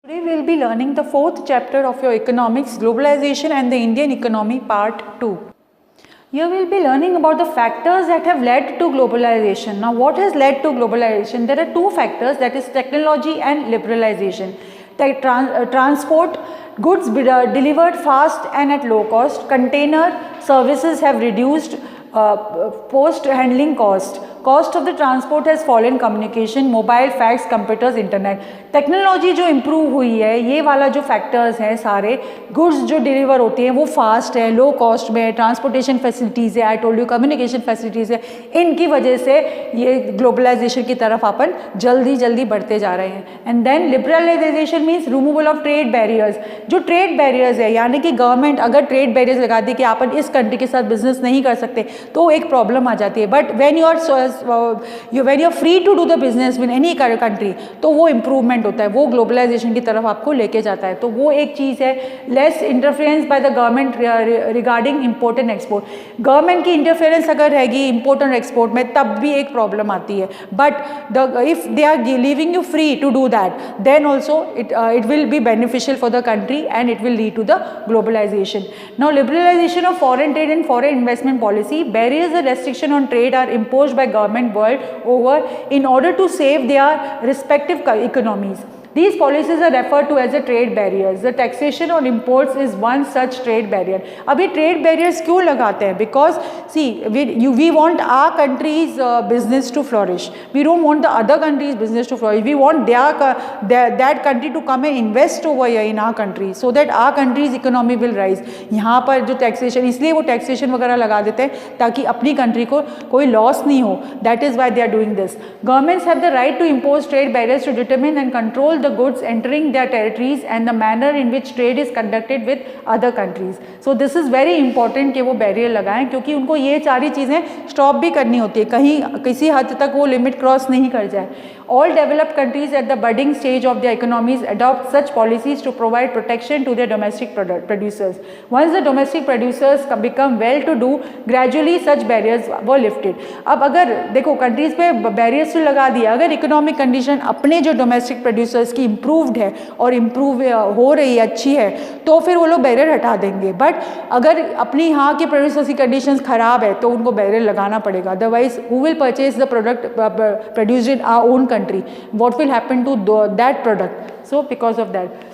Today we will be learning the fourth chapter of your economics, Globalization and the Indian Economy, part 2. Here we will be learning about the factors that have led to globalization. Now what has led to globalization? There are two factors, that is technology and liberalization. Transport, goods delivered fast and at low cost. Container services have reduced post handling cost of the transport has fallen. Communication, mobile, fax, computers, internet, technology जो improve हुई है, ये वाला जो factors हैं सारे, goods जो deliver होती हैं वो फास्ट है, लो कॉस्ट में, ट्रांसपोर्टेशन फैसिलिटीज़ है, I told you communication facilities है, इनकी वजह से ये ग्लोबलाइजेशन की तरफ अपन जल्दी जल्दी बढ़ते जा रहे हैं. And then liberalisation means removal of trade barriers. जो ट्रेड बैरियर्स है, यानी कि गवर्नमेंट अगर ट्रेड बैरियर्स लगा दी कि अपन इस कंट्री के साथ बिजनेस नहीं कर सकते तो एक प्रॉब्लम आ जाती है. But when you are free to do the business with any country, तो वो इम्प्रूवमेंट होता है, वो ग्लोबलाइजेशन की तरफ आपको लेके जाता है. तो वो एक चीज़ है. Less interference by the government regarding import and export. Government की इंटरफेरेंस अगर रहेगी इम्पोर्ट एंड एक्सपोर्ट में तब भी एक प्रॉब्लम आती है. But if they are leaving you free to do that, then also it will be beneficial for the country and it will lead to the globalisation. Now liberalisation of foreign trade and foreign investment policy. Barriers and restriction on trade are imposed by government world over in order to save their respective economies. These policies are referred to as the trade barriers. The taxation on imports is one such trade barrier. अब ये trade barriers क्यों लगाते हैं? Because see, we want our country's business to flourish. We don't want the other country's business to flourish. We want that country to come and invest over here in our country so that our country's economy will rise. यहाँ पर जो taxation, इसलिए वो taxation वगैरह लगा देते हैं ताकि अपनी country को कोई loss नहीं हो. That is why they are doing this. Governments have the right to impose trade barriers to determine and control the goods entering their territories and the manner in which trade is conducted with other countries. So this is very important कि वो barrier लगाएं, क्योंकि उनको ये सारी चीज़ें stop भी करनी होती है, कहीं किसी हद तक वो लिमिट क्रॉस नहीं कर जाए. All developed countries at the budding stage of their economies adopt such policies to provide protection to their domestic producers. Once the domestic producers become well-to-do, gradually such barriers were lifted. अब अगर देखो countries पे barriers तो लगा दिया, अगर economic condition अपने जो डोमेस्टिक प्रोड्यूसर्स की इम्प्रूव्ड है और इम्प्रूव हो रही है, अच्छी है, तो फिर वो लोग बैरियर हटा देंगे. बट अगर अपनी यहाँ के प्रोड्यूसर्स की कंडीशंस खराब है तो उनको बैरियर लगाना पड़ेगा. Otherwise who will purchase the product produced in our own country? What will happen to that product? So because of that,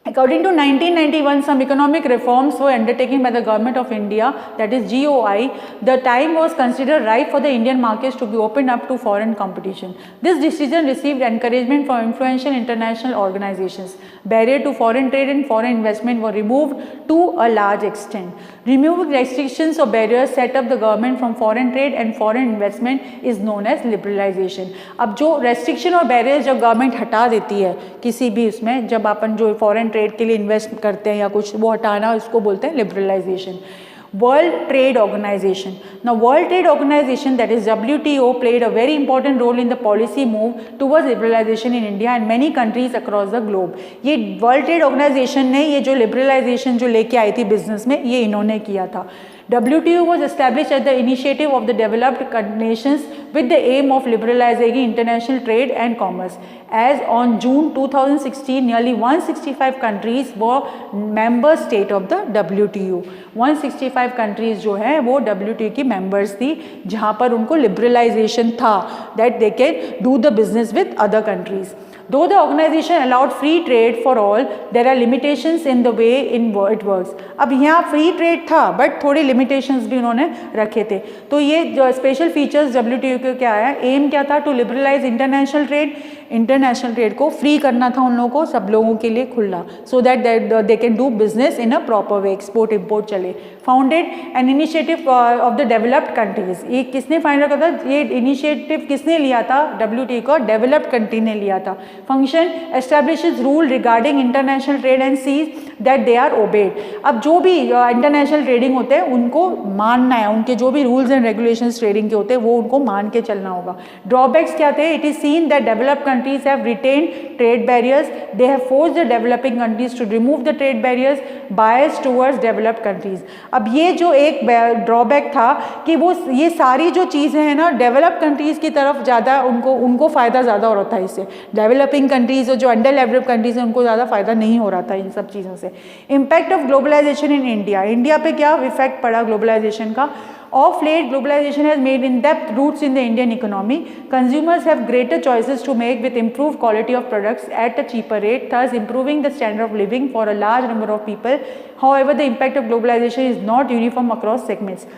according to 1991, some economic reforms were undertaken by the government of India, that is GOI. The time was considered ripe for the Indian markets to be opened up to foreign competition. This decision received encouragement from influential international organizations. Barrier to foreign trade and foreign investment were removed to a large extent. Removing restrictions or barriers set up the government from foreign trade and foreign investment is known as liberalization. अब जो restriction और barriers जब government हटा देती है किसी भी उसमें, जब अपन जो foreign ट्रेड के लिए इन्वेस्ट करते हैं या कुछ, वो हटाना, उसको बोलते हैं liberalisation. World Trade Organization. Now World Trade Organization, that is WTO, played a very important role in the policy move towards liberalization in India and many countries across the globe. ये World Trade Organization ने ये जो liberalization जो लेके आई थी business में, ये इन्होंने किया था. WTO was established at the initiative of the developed nations with the aim of liberalizing international trade and commerce. As on June 2016, nearly 165 countries were member state of the WTO. 165 countries जो हैं वो WTO की members थी, जहाँ पर उनको liberalization था, that they can do the business with other countries. Though the organization allowed free trade for all, there are limitations in the way it works. अब यहाँ free trade था, but थोड़ी limitations भी उन्होंने रखे थे. तो ये जो special features WTO के क्या आया, aim क्या था? To liberalize international trade. International trade को फ्री करना था उन लोगों को, सब लोगों के लिए खुला, so that they can do business in a proper way, export import चले. Founded an initiative of the developed countries. ये किसने फाइंड रखा था? ये इनिशिएटिव किसने लिया था? WTO को डेवलप्ड कंट्री ने लिया था. Function establishes rule regarding international trade and sees that they are obeyed. अब जो भी इंटरनेशनल ट्रेडिंग होते हैं उनको मानना है, उनके जो भी रूल्स एंड रेगुलेशंस ट्रेडिंग के होते हैं वो उनको मान के चलना होगा। ड्रॉबैक्स क्या थे? It is seen that developed countries have retain trade barriers, they have forced the developing countries to remove the trade barriers, bias towards developed countries. अब ये जो एक ड्रॉबैक था कि वो ये सारी जो चीज़ें हैं ना डेवलप्ड कंट्रीज़ की तरफ ज़्यादा उनको फ़ायदा ज़्यादा हो रहा था इससे। डेवलपिंग कंट्रीज़ और जो अंडर डेवलप्ड कंट्रीज़ हैं उनको ज़्यादा फ़ायदा नहीं हो रहा था इन सब चीज़ों से। Impact of globalisation in India, India पे क्या इफेक्ट पड़ा ग्लोबलाइजेशन का? Of late, globalization has made in-depth roots in the Indian economy. Consumers have greater choices to make with improved quality of products at a cheaper rate, thus improving the standard of living for a large number of people. However, the impact of globalization is not uniform across segments.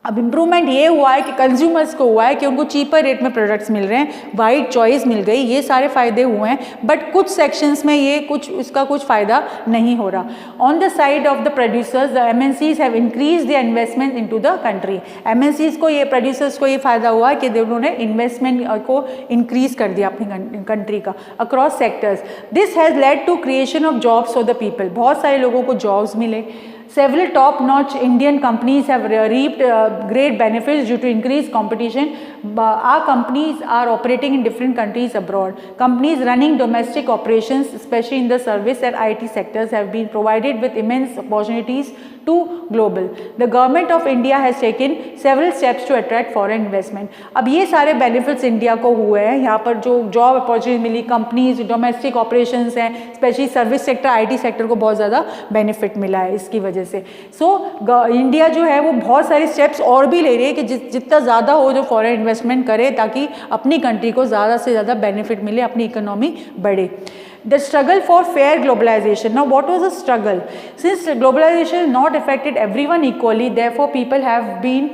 अब improvement ये हुआ है कि consumers को हुआ है कि उनको चीपर रेट में प्रोडक्ट्स मिल रहे हैं, वाइड चॉइस मिल गई, ये सारे फायदे हुए हैं, बट कुछ सेक्शंस में ये इसका कुछ फ़ायदा नहीं हो रहा। On the side of the producers, the MNCs have increase the investment into the country. MNCs को ये प्रोड्यूसर्स को ये फ़ायदा हुआ कि उन्होंने इन्वेस्टमेंट को इंक्रीज कर दिया अपनी कंट्री का across sectors. This has led to creation of jobs for the people, बहुत सारे लोगों को जॉब्स मिले। Several top-notch Indian companies have reaped great benefits due to increased competition. Our companies are operating in different countries abroad. Companies running domestic operations, especially in the service and IT sectors, have been provided with immense opportunities to global. The government of India has taken several steps to attract foreign investment. अब ये सारे benefits India को हुए हैं, यहाँ पर जो job opportunity मिली, companies domestic operations हैं, specially service sector IT sector को बहुत ज़्यादा बेनिफिट मिला है इसकी वजह से। इंडिया जो है वो बहुत सारे स्टेप्स और भी ले रही है कि जितना ज़्यादा हो जो फॉरेन इन्वेस्टमेंट करे ताकि अपनी कंट्री को ज़्यादा से ज़्यादा बेनिफिट मिले, अपनी इकोनॉमी बढ़े। The struggle for fair globalization. Now, what was the struggle? Since globalization has not affected everyone equally, therefore people have been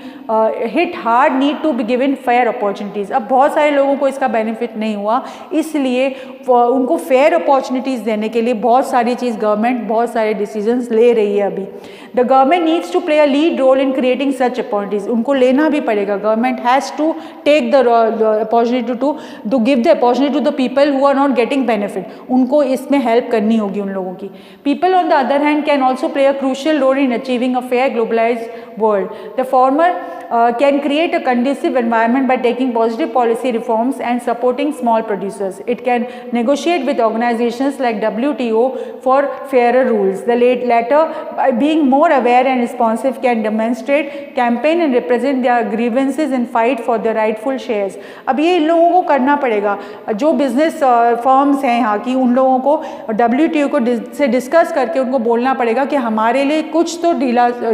hit hard, need to be given fair opportunities. अब बहुत सारे लोगों को इसका benefit नहीं हुआ, इसलिए उनको फेयर अपॉर्चुनिटीज़ देने के लिए बहुत सारी चीज़ गवर्नमेंट बहुत सारे डिसीजंस ले रही है अभी। The government needs to play a lead role in creating such opportunities, उनको लेना भी पड़ेगा। Government has to take the opportunity to give the opportunity to the people who are not getting benefit, उनको इसमें हेल्प करनी होगी उन लोगों की। People on the other hand can also play a crucial role in achieving a fair globalised world. The former can create a conducive environment by taking positive policy reforms and supporting small producers. It can negotiate with organizations like WTO for fairer rules. The latter, by being more aware and responsive, can demonstrate, campaign and represent their grievances and fight for their rightful shares. अब ये इन लोगों को करना पड़ेगा, जो business firms हैं यहाँ की, उन लोगों को WTO को से डिस्कस करके उनको बोलना पड़ेगा कि हमारे लिए कुछ तो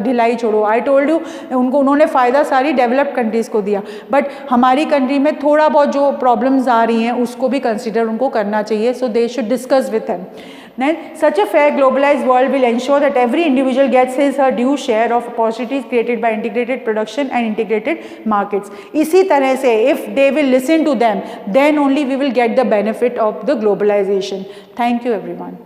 ढिलाई छोड़ो। आई टोल्ड यू, उन्होंने फ़ायदा सारी डेवलप्ड कंट्रीज़ को दिया, बट हमारी कंट्री में थोड़ा बहुत जो प्रॉब्लम्स आ रही हैं उसको भी कंसिडर उनको करना चाहिए। So they should discuss with him. Then, such a fair globalized world will ensure that every individual gets his or due share of opportunities created by integrated production and integrated markets. इसी तरह से if they will listen to them, then only we will get the benefit of the globalization. Thank you everyone.